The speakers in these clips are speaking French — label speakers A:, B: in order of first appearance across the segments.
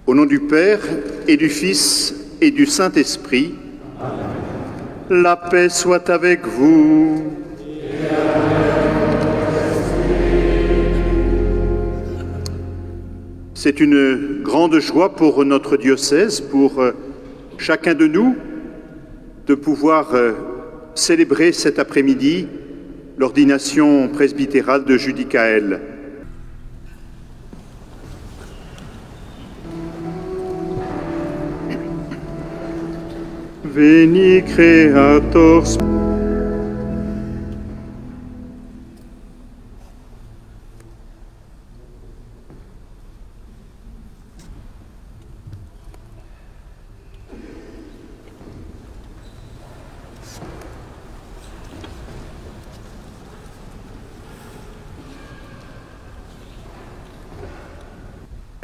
A: Au nom du Père et du Fils et du Saint-Esprit, la paix soit avec vous. C'est une grande joie pour notre diocèse, pour chacun de nous, de pouvoir célébrer cet après-midi l'ordination presbytérale de Judicaël. Veni Creator.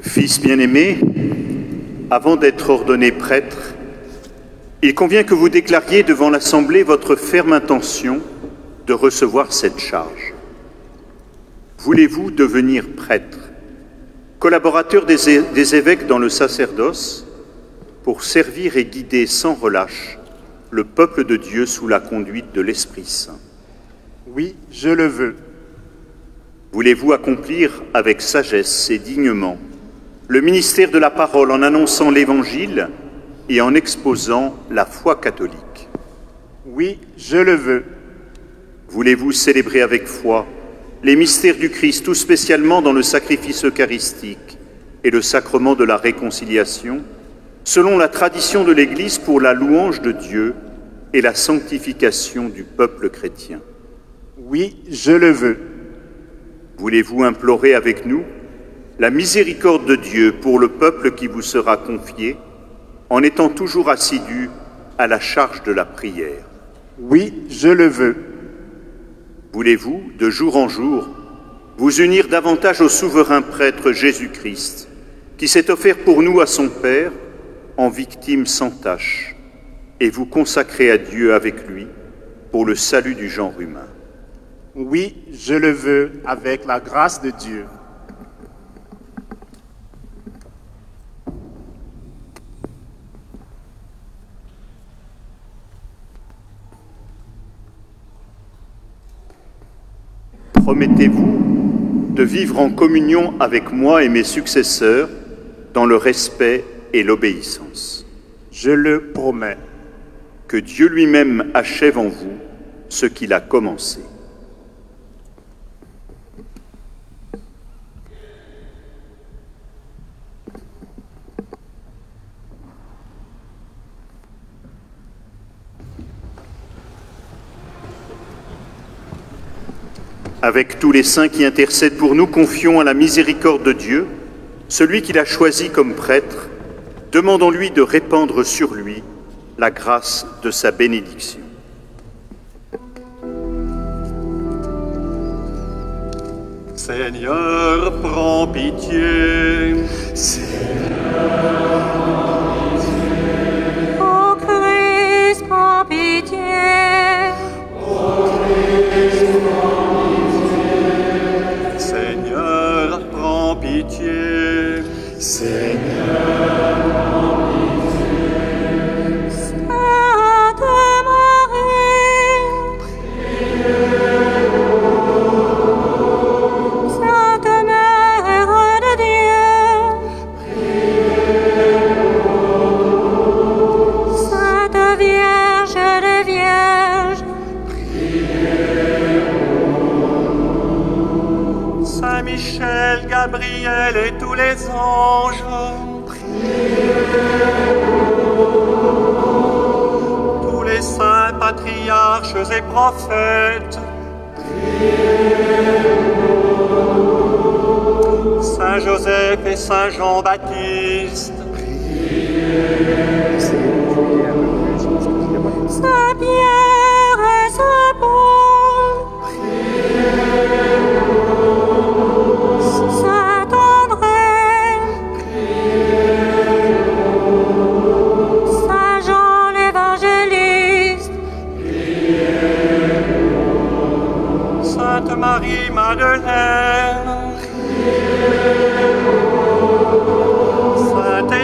A: Fils bien-aimé, avant d'être ordonné prêtre, il convient que vous déclariez devant l'Assemblée votre ferme intention de recevoir cette charge. Voulez-vous devenir prêtre, collaborateur des évêques dans le sacerdoce, pour servir et guider sans relâche le peuple de Dieu sous la conduite de l'Esprit Saint?
B: Oui, je le veux.
A: Voulez-vous accomplir avec sagesse et dignement le ministère de la parole en annonçant l'Évangile et en exposant la foi catholique?
B: Oui, je le veux.
A: Voulez-vous célébrer avec foi les mystères du Christ, tout spécialement dans le sacrifice eucharistique et le sacrement de la réconciliation, selon la tradition de l'Église pour la louange de Dieu et la sanctification du peuple chrétien?
B: Oui, je le veux.
A: Voulez-vous implorer avec nous la miséricorde de Dieu pour le peuple qui vous sera confié, en étant toujours assidu à la charge de la prière?
B: Oui, je le veux.
A: Voulez-vous, de jour en jour, vous unir davantage au souverain prêtre Jésus-Christ, qui s'est offert pour nous à son Père en victime sans tache, et vous consacrer à Dieu avec lui pour le salut du genre humain?
B: Oui, je le veux, avec la grâce de Dieu.
A: Promettez-vous de vivre en communion avec moi et mes successeurs dans le respect et l'obéissance.
B: Je le promets.
A: Que Dieu lui-même achève en vous ce qu'il a commencé. Avec tous les saints qui intercèdent pour nous, confions à la miséricorde de Dieu, celui qu'il a choisi comme prêtre, demandons-lui de répandre sur lui la grâce de sa bénédiction.
C: Seigneur, prends pitié. Seigneur, prends pitié.
D: Ô Christ, prends pitié.
C: Ô Christ, prends pitié. Seigneur, prends pitié. Seigneur, prends pitié.
D: Sainte Marie, Sainte Mère de Dieu, Sainte Vierge des Vierges,
C: Saint Michel, Gabriel et tous les anges, tous les saints patriarches et prophètes, Saint Joseph et Saint Jean-Baptiste,
D: Saint Pierre et Saint Paul, Saint André, Saint Jean l'évangéliste,
C: Sainte Marie-Madeleine, Sainte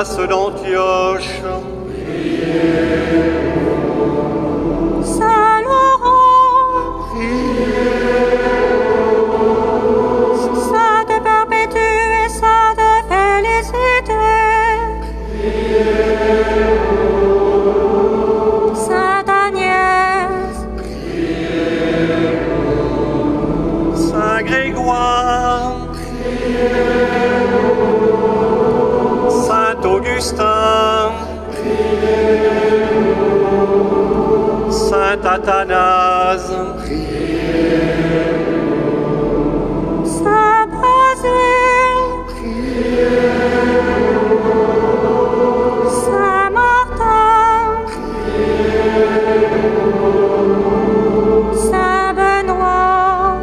C: Boniface d'Antioche,
D: Saint Laurent, Sainte Perpétue et Sainte Félicité, Sainte Agnès,
C: Saint Grégoire, Saint Augustin, Saint Athanase,
D: Saint Basile, Saint Martin, Saint Benoît,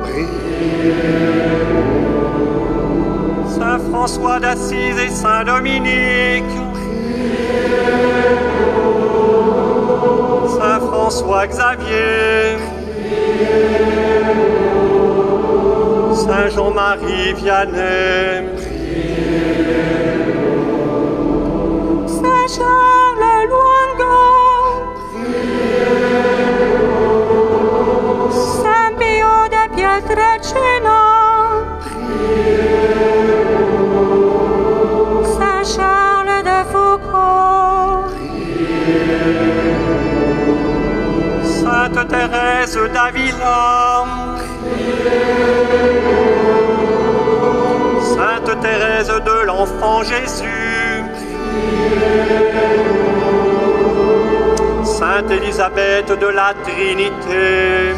C: Saint François d'Assise et Saint Dominique, Saint François Xavier, Saint Jean-Marie Vianney,
D: Saint Charles Luongo, Saint Pio de Pietrelcina, Saint Charles de Foucault,
C: Sainte Thérèse d'Avila, Sainte Thérèse de l'Enfant Jésus, Sainte Élisabeth de la Trinité,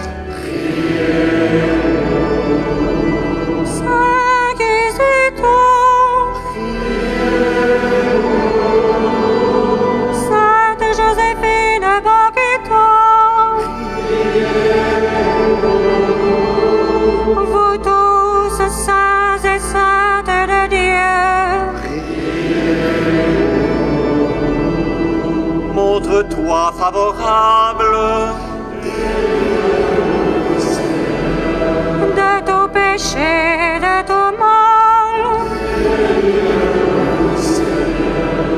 D: Saint Kizito, Sainte Joséphine Bakhita, vous tous saints et saintes de Dieu,
C: montre-toi favorable,
D: de tout péché, de tout mal,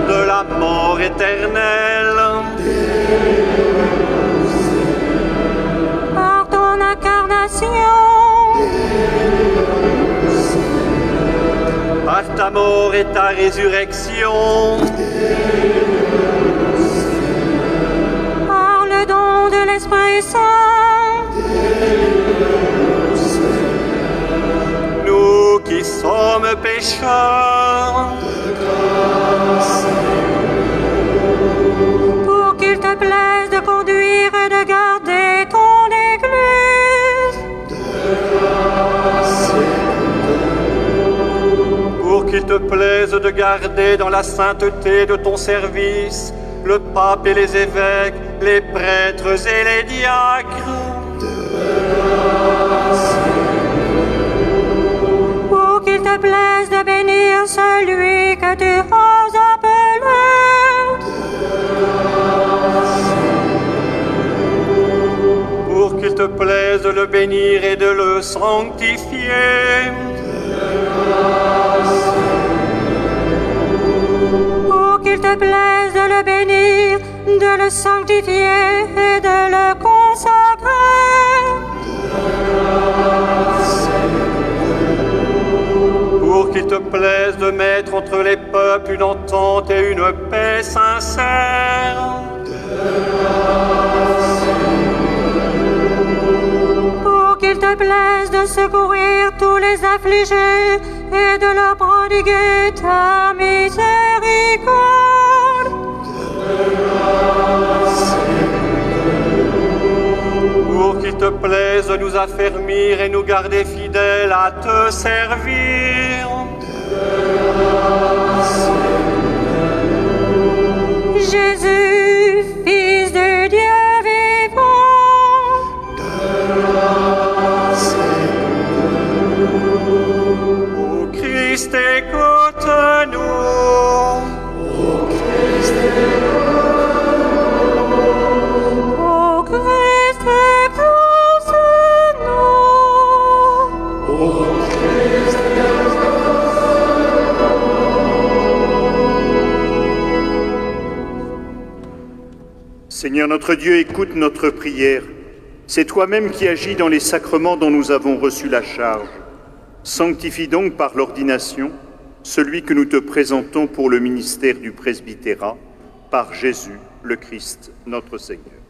C: de la mort éternelle,
D: par ton incarnation,
C: par ta mort et ta résurrection,
D: par le don de l'Esprit Saint,
C: nous qui sommes pécheurs,
D: pour qu'il te plaise de conduire et de garder ton Église,
C: pour qu'il te plaise de garder dans la sainteté de ton service le pape et les évêques, les prêtres et les diacres,
D: pour qu'il te plaise de bénir celui que tu as appelé,
C: pour qu'il te plaise de le bénir et de le sanctifier,
D: pour qu'il te plaise de le bénir, de le sanctifier et de le consacrer,
C: pour qu'il te plaise de mettre entre les peuples une entente et une paix sincère,
D: pour qu'il te plaise de secourir tous les affligés et de leur prodiguer ta miséricorde,
C: pour qu'il te plaise de nous affermir et nous garder fidèles à te servir,
D: Jésus, Fils de Dieu vivant,
C: ô Christ, écoute-nous.
D: ô Christ, exauce-nous.
A: Seigneur notre Dieu, écoute notre prière. C'est toi-même qui agis dans les sacrements dont nous avons reçu la charge. Sanctifie donc par l'ordination celui que nous te présentons pour le ministère du presbytérat, par Jésus le Christ, notre Seigneur.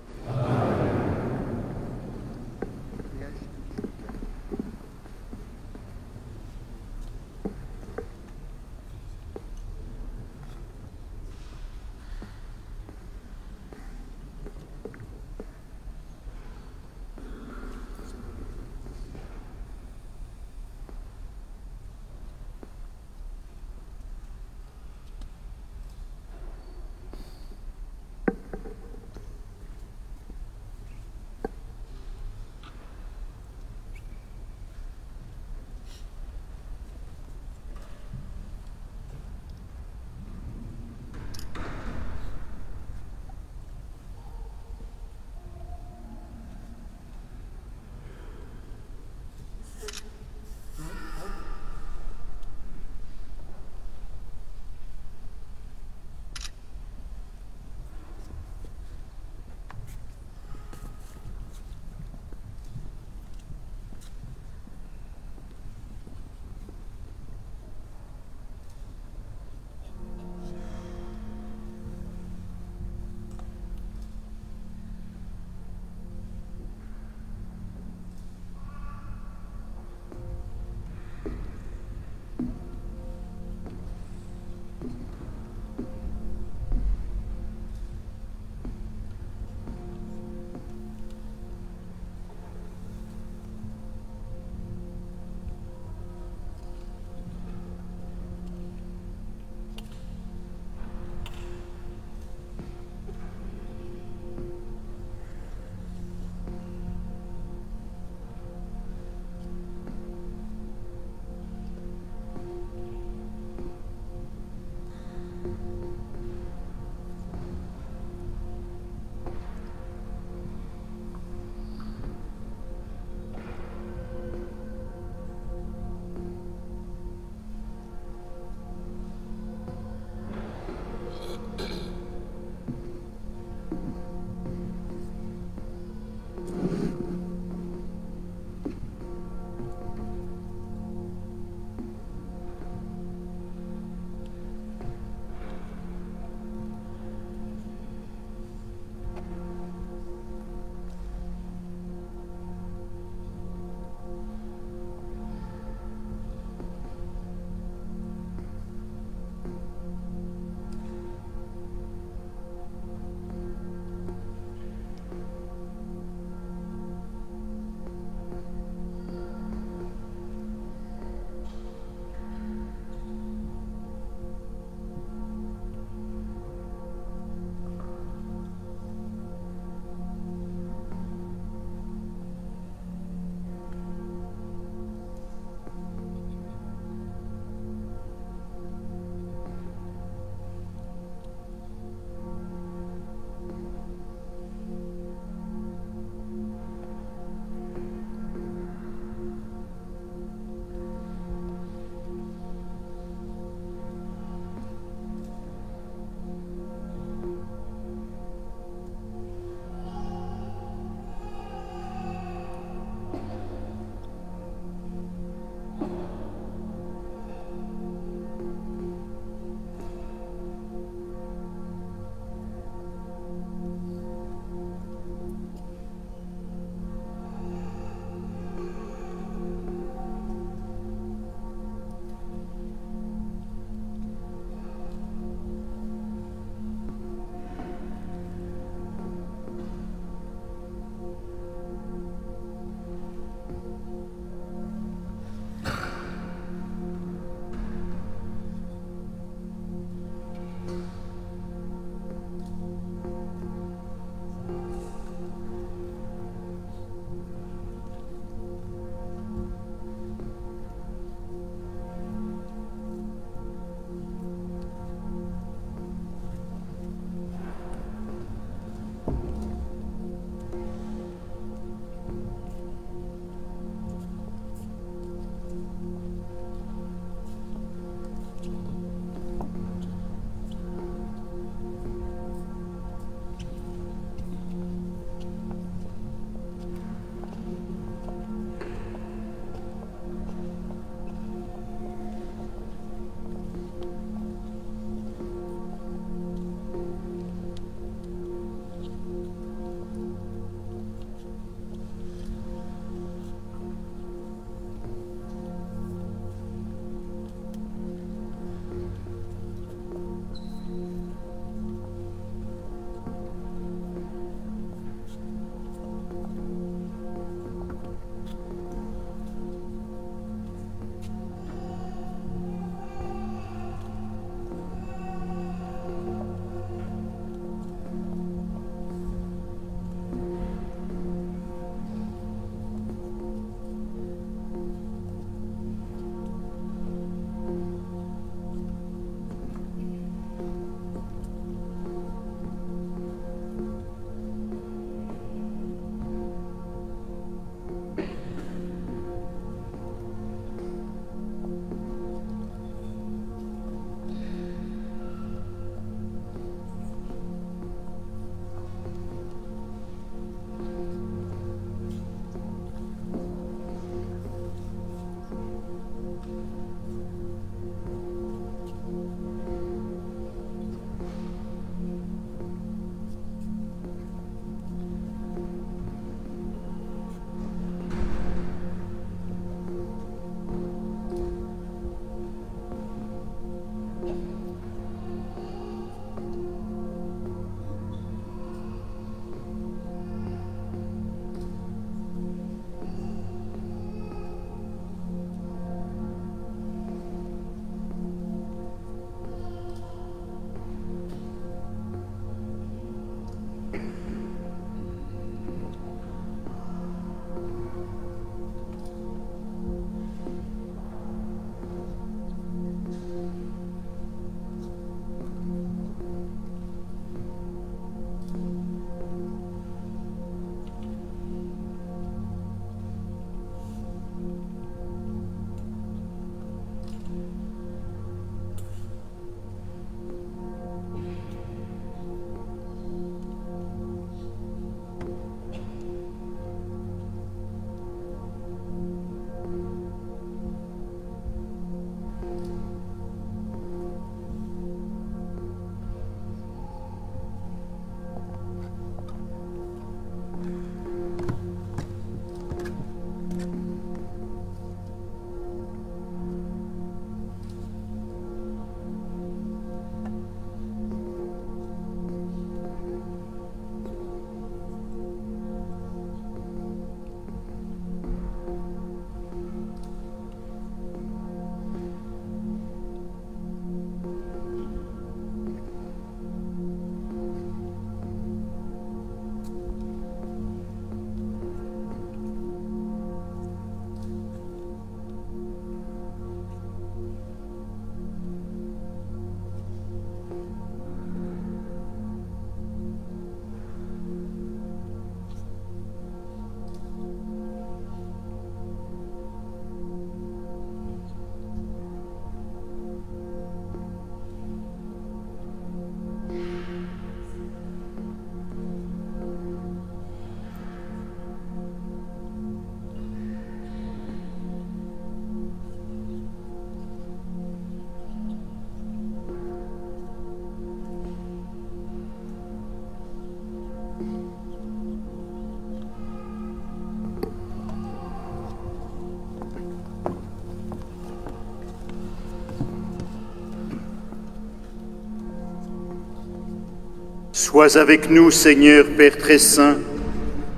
A: Sois avec nous, Seigneur, Père très saint.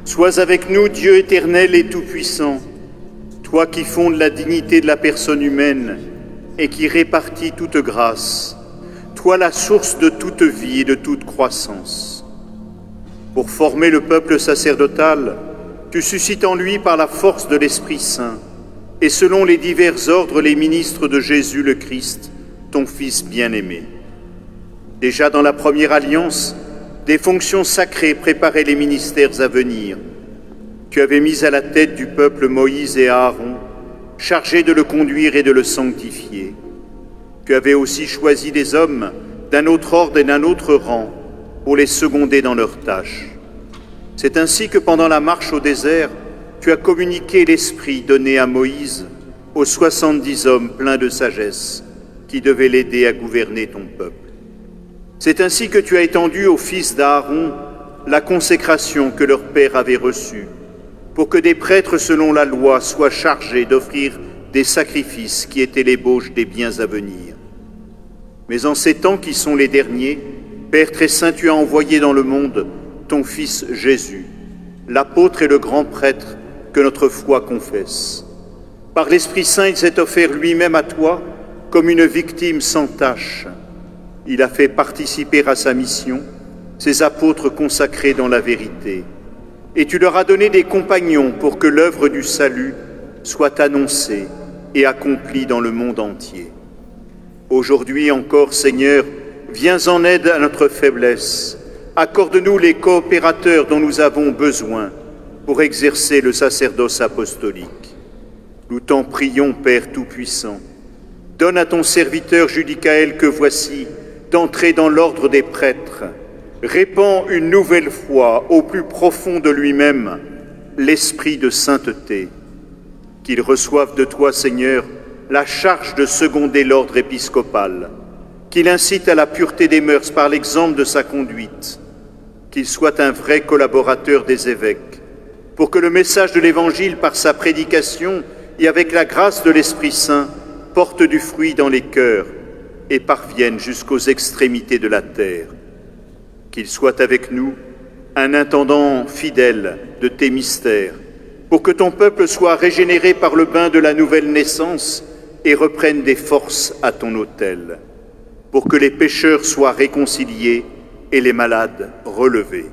A: Sois avec nous, Dieu éternel et tout-puissant. Toi qui fondes la dignité de la personne humaine et qui répartis toute grâce. Toi la source de toute vie et de toute croissance. Pour former le peuple sacerdotal, tu suscites en lui par la force de l'Esprit Saint et selon les divers ordres les ministres de Jésus le Christ, ton Fils bien-aimé. Déjà dans la première alliance, des fonctions sacrées préparaient les ministères à venir. Tu avais mis à la tête du peuple Moïse et Aaron, chargés de le conduire et de le sanctifier. Tu avais aussi choisi des hommes d'un autre ordre et d'un autre rang pour les seconder dans leurs tâches. C'est ainsi que pendant la marche au désert, tu as communiqué l'esprit donné à Moïse aux 70 hommes pleins de sagesse qui devaient l'aider à gouverner ton peuple. C'est ainsi que tu as étendu aux fils d'Aaron la consécration que leur père avait reçue, pour que des prêtres selon la loi soient chargés d'offrir des sacrifices qui étaient l'ébauche des biens à venir. Mais en ces temps qui sont les derniers, Père très saint, tu as envoyé dans le monde ton Fils Jésus, l'apôtre et le grand prêtre que notre foi confesse. Par l'Esprit Saint, il s'est offert lui-même à toi comme une victime sans tache. Il a fait participer à sa mission ses apôtres consacrés dans la vérité. Et tu leur as donné des compagnons pour que l'œuvre du salut soit annoncée et accomplie dans le monde entier. Aujourd'hui encore, Seigneur, viens en aide à notre faiblesse. Accorde-nous les coopérateurs dont nous avons besoin pour exercer le sacerdoce apostolique. Nous t'en prions, Père Tout-Puissant. Donne à ton serviteur Judicaël que voici d'entrer dans l'ordre des prêtres. Répand une nouvelle fois au plus profond de lui-même l'esprit de sainteté. Qu'il reçoive de toi, Seigneur, la charge de seconder l'ordre épiscopal. Qu'il incite à la pureté des mœurs par l'exemple de sa conduite. Qu'il soit un vrai collaborateur des évêques, pour que le message de l'Évangile par sa prédication et avec la grâce de l'Esprit Saint porte du fruit dans les cœurs et parvienne jusqu'aux extrémités de la terre. Qu'il soit avec nous un intendant fidèle de tes mystères, pour que ton peuple soit régénéré par le bain de la nouvelle naissance et reprenne des forces à ton autel, pour que les pécheurs soient réconciliés et les malades relevés.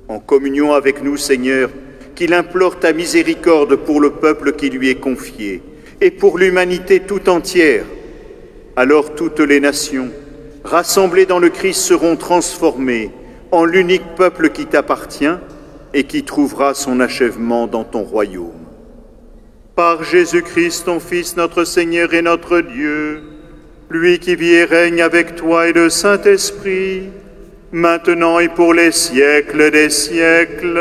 A: En communion avec nous, Seigneur, qu'il implore ta miséricorde pour le peuple qui lui est confié et pour l'humanité tout entière. Alors toutes les nations, rassemblées dans le Christ, seront transformées en l'unique peuple qui t'appartient et qui trouvera son achèvement dans ton royaume. Par Jésus-Christ, ton Fils, notre Seigneur et notre Dieu, lui qui vit et règne avec toi et le Saint-Esprit, maintenant et pour les siècles des siècles.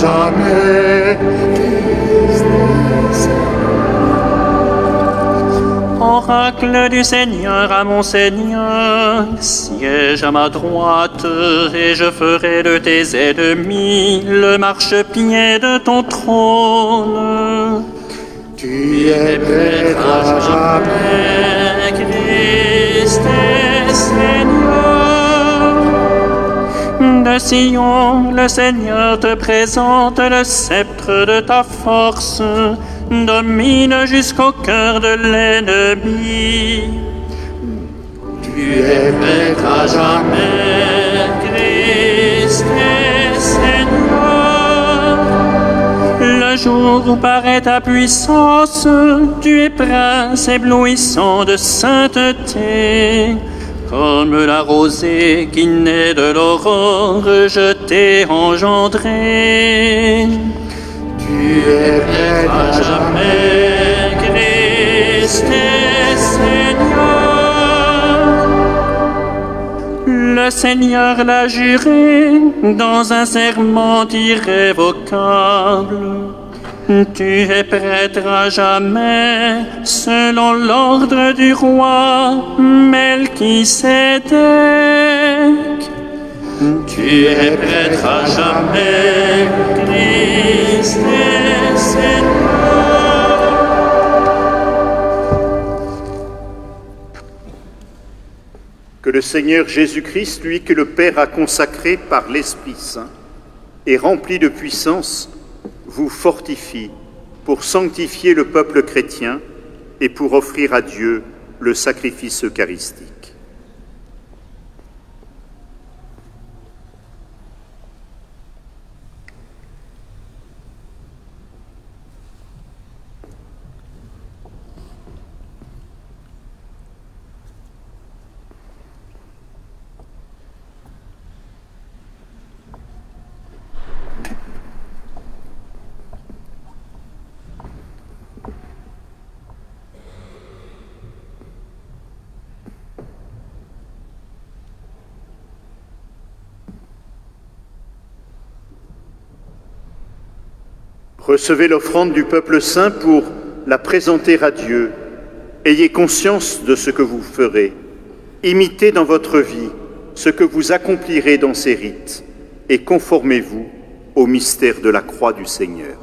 A: Amen.
E: Oracle du Seigneur à mon Seigneur, siège à ma droite, et je ferai de tes ennemis le marchepied de ton trône. Tu es prêtre à jamais, Christ et Seigneur. De Sion, le Seigneur te présente le sceptre de ta force, domine jusqu'au cœur de l'ennemi. Tu es prêtre à jamais, Christ et Seigneur. Le jour où paraît ta puissance, tu es prince éblouissant de sainteté. Comme la rosée qui naît de l'aurore, je t'ai engendré. Tu es prêtre à jamais, Christ et Seigneur. le Seigneur l'a juré dans un serment irrévocable. Tu es prêtre à jamais, selon l'ordre du roi Melchisédek. Tu es prêtre à jamais, Christ est Seigneur.
A: Que le Seigneur Jésus-Christ, lui que le Père a consacré par l'Esprit Saint et rempli de puissance, vous fortifie pour sanctifier le peuple chrétien et pour offrir à Dieu le sacrifice eucharistique. Recevez l'offrande du peuple saint pour la présenter à Dieu. Ayez conscience de ce que vous ferez. Imitez dans votre vie ce que vous accomplirez dans ces rites et conformez-vous au mystère de la croix du Seigneur.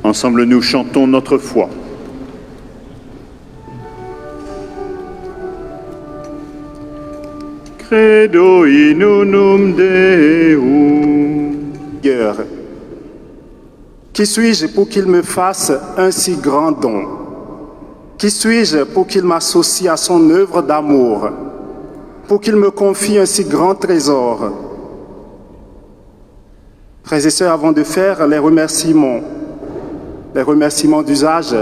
A: Ensemble, nous chantons notre foi. Credo in unum Deum.
F: Qui suis-je pour qu'il me fasse un si grand don? Qui suis-je pour qu'il m'associe à son œuvre d'amour? Pour qu'il me confie un si grand trésor? Frères et sœurs, avant de faire les remerciements d'usage,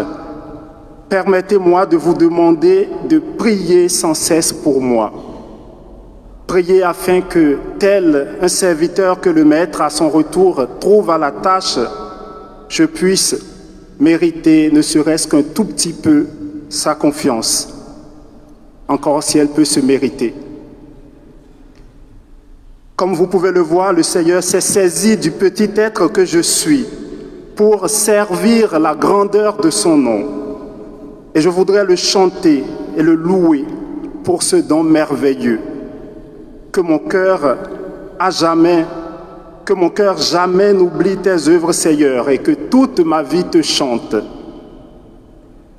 F: permettez-moi de vous demander de prier sans cesse pour moi. Priez afin que, tel un serviteur que le Maître à son retour trouve à la tâche, je puisse mériter, ne serait-ce qu'un tout petit peu, sa confiance, encore si elle peut se mériter. Comme vous pouvez le voir, le Seigneur s'est saisi du petit être que je suis pour servir la grandeur de son nom. Et je voudrais le chanter et le louer pour ce don merveilleux. Que mon cœur jamais n'oublie tes œuvres, Seigneur, et que toute ma vie te chante.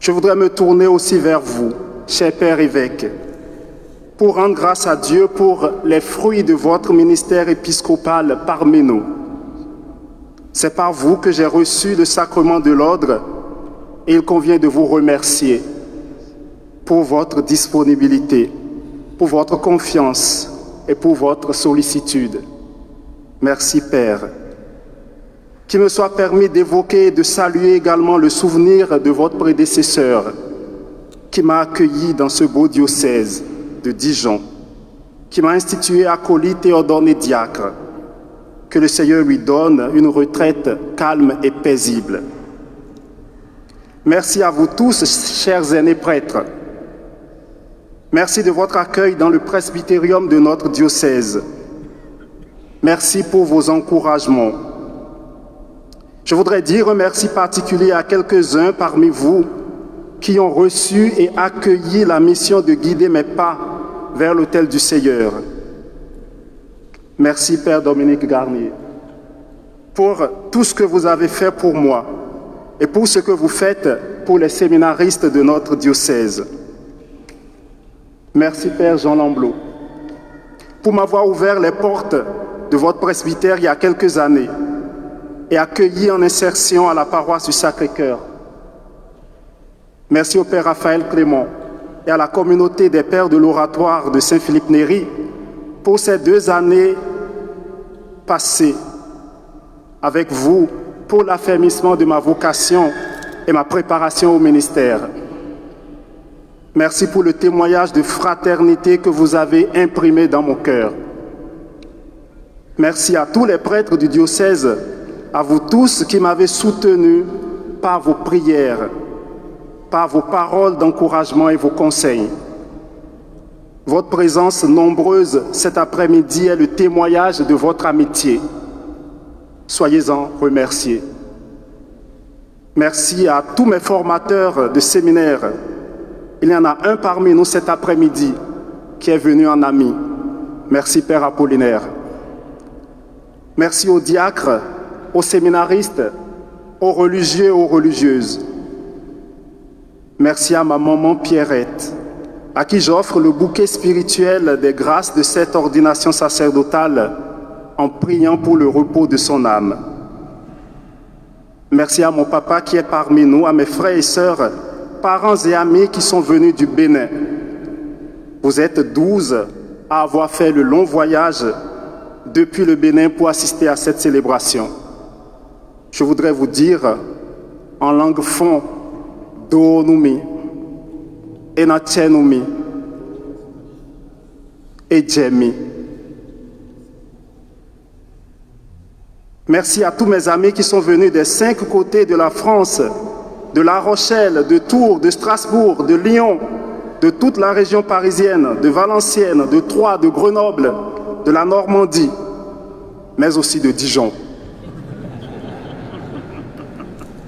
F: Je voudrais me tourner aussi vers vous, cher Père évêque, pour rendre grâce à Dieu pour les fruits de votre ministère épiscopal parmi nous. C'est par vous que j'ai reçu le sacrement de l'ordre et il convient de vous remercier pour votre disponibilité, pour votre confiance et pour votre sollicitude. Merci Père. Qu'il me soit permis d'évoquer et de saluer également le souvenir de votre prédécesseur qui m'a accueilli dans ce beau diocèse de Dijon, qui m'a institué acolyte et ordonné diacre. Que le Seigneur lui donne une retraite calme et paisible. Merci à vous tous, chers aînés prêtres. Merci de votre accueil dans le presbytérium de notre diocèse. Merci pour vos encouragements. Je voudrais dire un merci particulier à quelques-uns parmi vous qui ont reçu et accueilli la mission de guider mes pas vers l'autel du Seigneur. Merci Père Dominique Garnier pour tout ce que vous avez fait pour moi et pour ce que vous faites pour les séminaristes de notre diocèse. Merci Père Jean Lamblot pour m'avoir ouvert les portes de votre presbytère il y a quelques années et accueilli en insertion à la paroisse du Sacré-Cœur. Merci au Père Raphaël Clément et à la communauté des Pères de l'Oratoire de Saint-Philippe-Néry pour ces 2 années passées avec vous pour l'affermissement de ma vocation et ma préparation au ministère. Merci pour le témoignage de fraternité que vous avez imprimé dans mon cœur. Merci à tous les prêtres du diocèse, à vous tous qui m'avez soutenu par vos prières, par vos paroles d'encouragement et vos conseils. Votre présence nombreuse cet après-midi est le témoignage de votre amitié. Soyez-en remerciés. Merci à tous mes formateurs de séminaire. Il y en a un parmi nous cet après-midi qui est venu en ami. Merci Père Apollinaire. Merci aux diacres, aux séminaristes, aux religieux et aux religieuses. Merci à ma maman Pierrette, à qui j'offre le bouquet spirituel des grâces de cette ordination sacerdotale en priant pour le repos de son âme. Merci à mon papa qui est parmi nous, à mes frères et sœurs, parents et amis qui sont venus du Bénin. Vous êtes 12 à avoir fait le long voyage depuis le Bénin pour assister à cette célébration. Je voudrais vous dire en langue fon, Doonumi, Enachenumi, Ejemi. Merci à tous mes amis qui sont venus des 5 côtés de la France, de La Rochelle, de Tours, de Strasbourg, de Lyon, de toute la région parisienne, de Valenciennes, de Troyes, de Grenoble, de la Normandie, mais aussi de Dijon,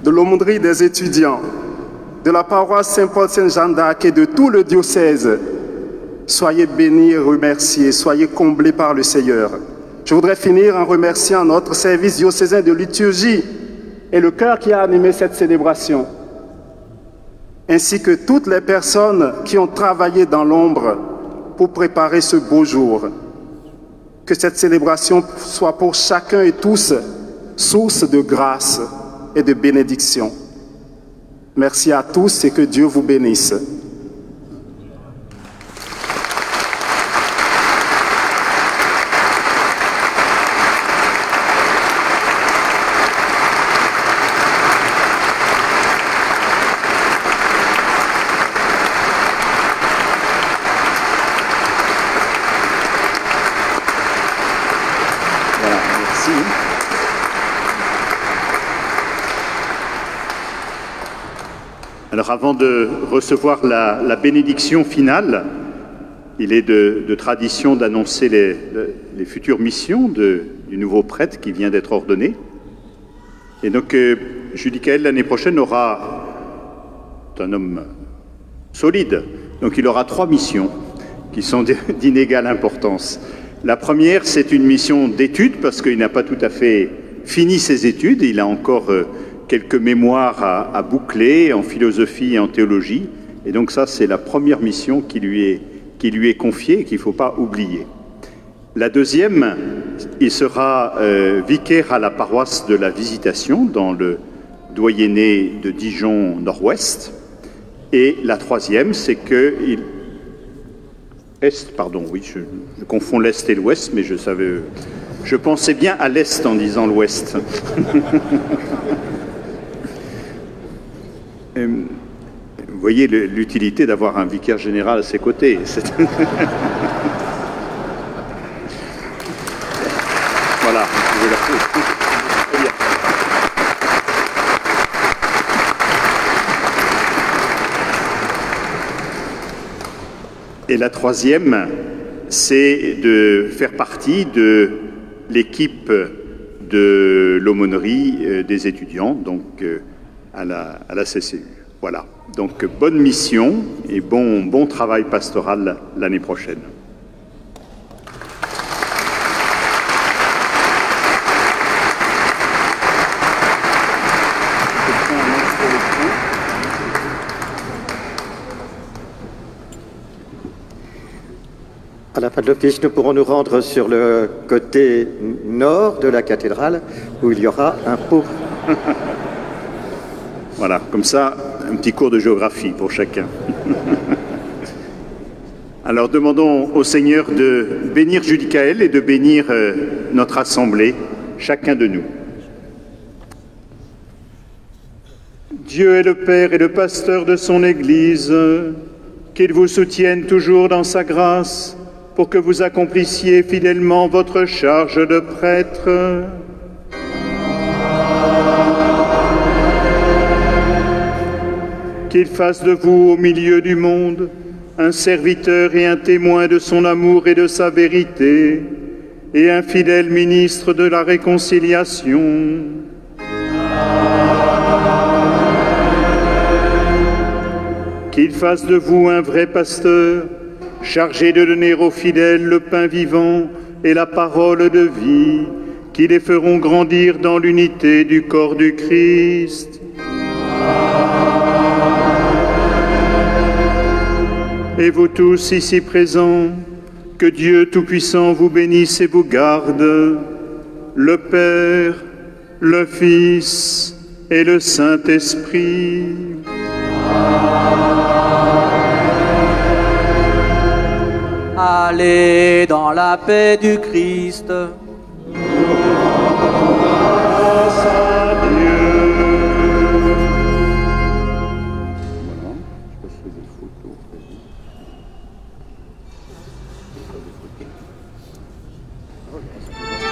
F: de l'aumônerie des étudiants, de la paroisse Saint-Paul-Saint-Jean d'Arc et de tout le diocèse. Soyez bénis et remerciés, soyez comblés par le Seigneur. Je voudrais finir en remerciant notre service diocésain de liturgie et le cœur qui a animé cette célébration, ainsi que toutes les personnes qui ont travaillé dans l'ombre pour préparer ce beau jour. Que cette célébration soit pour chacun et tous source de grâce et de bénédiction. Merci à tous et que Dieu vous bénisse.
A: Alors avant de recevoir la bénédiction finale, il est de tradition d'annoncer les futures missions du nouveau prêtre qui vient d'être ordonné. Et donc Judicaël l'année prochaine est un homme solide, donc il aura 3 missions qui sont d'inégale importance. La première, c'est une mission d'études parce qu'il n'a pas tout à fait fini ses études, il a encore quelques mémoires à boucler en philosophie et en théologie. Et donc ça, c'est la première mission qui lui est confiée et qu'il ne faut pas oublier. La deuxième, il sera vicaire à la paroisse de la Visitation dans le doyenné de Dijon Nord-Ouest. Et la troisième, c'est qu'il... Est, pardon, oui, je confonds l'Est et l'Ouest, mais je pensais bien à l'Est en disant l'Ouest. Vous voyez l'utilité d'avoir un vicaire général à ses côtés. Voilà. Et la troisième, c'est de faire partie de l'équipe de l'aumônerie des étudiants, donc à la CCU. Voilà. Donc bonne mission et bon travail pastoral l'année prochaine.
G: À la fin de l'office, nous pourrons nous rendre sur le côté nord de la cathédrale où il y aura un pot.
A: Voilà, comme ça, un petit cours de géographie pour chacun. Alors demandons au Seigneur de bénir Judicaël et de bénir notre assemblée, chacun de nous. Dieu est le Père et le pasteur de son Église, qu'il vous soutienne toujours dans sa grâce, pour que vous accomplissiez fidèlement votre charge de prêtre. Qu'il fasse de vous, au milieu du monde, un serviteur et un témoin de son amour et de sa vérité, et un fidèle ministre de la réconciliation. Qu'il fasse de vous un vrai pasteur, chargé de donner aux fidèles le pain vivant et la parole de vie, qui les feront grandir dans l'unité du corps du Christ. Et vous tous ici présents, que Dieu Tout-Puissant vous bénisse et vous garde, le Père, le Fils et le Saint-Esprit.
H: Allez dans la paix du Christ.
A: Grâce à Dieu. Voilà.